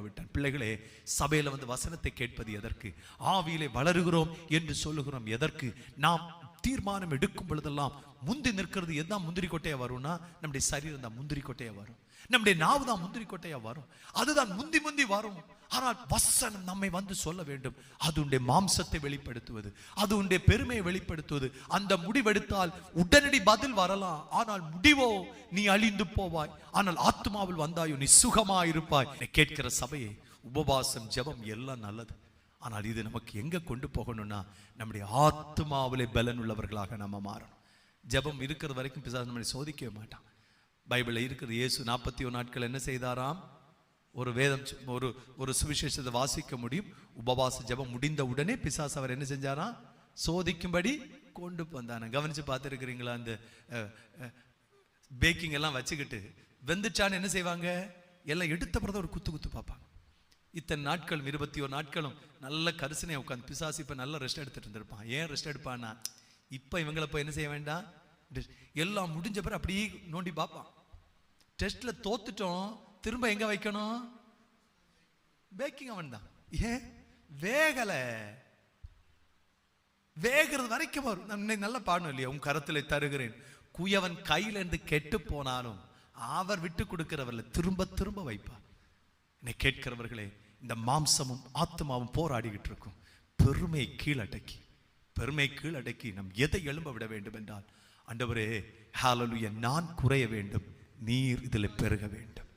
விட்டான். பிள்ளைகளே, சபையில வந்து வசனத்தை கேட்பது எதற்கு? ஆவியிலே வளருகிறோம் என்று சொல்லுகிறோம் எதற்கு? நாம் தீர்மானம் எடுக்கும் பொழுதெல்லாம் முந்தி நிற்கிறது எதுதான் முந்திரி கொட்டையா வரும்னா, நம்முடைய சரீரம் தான் முந்திரி கொட்டையா வரும், நம்முடைய நாவு தான் முந்திரி கொட்டையா வரும், அதுதான் முந்தி முந்தி வரும். ஆனால் வசனம் நம்மை வந்து சொல்ல வேண்டும். அது உன்னுடைய மாம்சத்தை வெளிப்படுத்துவது, அது உன்னுடைய பெருமையை வெளிப்படுத்துவது. அந்த முடிவெடுத்தால் உடனடி பதில் வரலாம், ஆனால் முடிவோ நீ அழிந்து போவாய். ஆனால் ஆத்மாவில் வந்தாயோ நீ சுகமாயிருப்பாய். கேட்கிற சபையை, உபவாசம் ஜெபம் எல்லாம் நல்லது. ஆனால் இது நமக்கு எங்க கொண்டு போகணும்னா, நம்முடைய ஆத்மாவிலே பலன் உள்ளவர்களாக நம்ம மாறணும். ஜெபம் இருக்கிற வரைக்கும் பிசாசு நம்மளை சோதிக்கவே மாட்டான். பைபிளில் இருக்கிற இயேசு 41 நாட்கள் என்ன செய்தாராம்? ஒரு வேதம் ஒரு சுவிசேஷத்தை வாசிக்க முடியும். உபவாச ஜெபம் முடிந்த உடனே பிசாசு அவர் என்ன செஞ்சாராம்? சோதிக்கும்படி கொண்டு வந்தான. கவனிச்சு பார்த்துருக்கிறீங்களா? அந்த பேக்கிங் எல்லாம் வச்சுக்கிட்டு வெந்துச்சான்னு என்ன செய்வாங்க? எல்லாம் எடுத்த பிறகு ஒரு குத்து குத்து பார்ப்பாங்க. இத்தனை நாட்களும் 21 நாட்களும் நல்ல கரிசனையை உட்காந்து பிசாசு இப்போ நல்ல ரெஸ்ட் எடுத்துட்டு இருந்திருப்பான். ஏன் ரெஸ்ட் எடுப்பான்னா, இப்போ இவங்களை போய் என்ன செய்ய வேண்டாம், எல்லாம் முடிஞ்ச பிறகு அப்படியே நோண்டி பார்ப்பான். டெஸ்ட்ல தோத்துட்டோம், திரும்ப எங்க வைக்கணும்? பேக்கிங் அவன் தான். ஏன் வேகலை? வேகிறது வரைக்கும் வரும். நான் நல்ல பாடணும் இல்லையா? உன் கரத்தில் தருகிறேன், குயவன் கையில இருந்து கெட்டு போனாலும் அவர் விட்டு கொடுக்கிறவர்ல திரும்ப திரும்ப வைப்பார். என்னை கேட்கிறவர்களே, இந்த மாம்சமும் ஆத்மாவும் போராடிக்கிட்டு இருக்கும். பெருமை கீழடக்கி நம் எதை எழும்ப விட வேண்டும் என்றால், ஆண்டவரே ஹல்லேலூயா, நான் குறைய வேண்டும், நீர் இதில் பெருக வேண்டும்.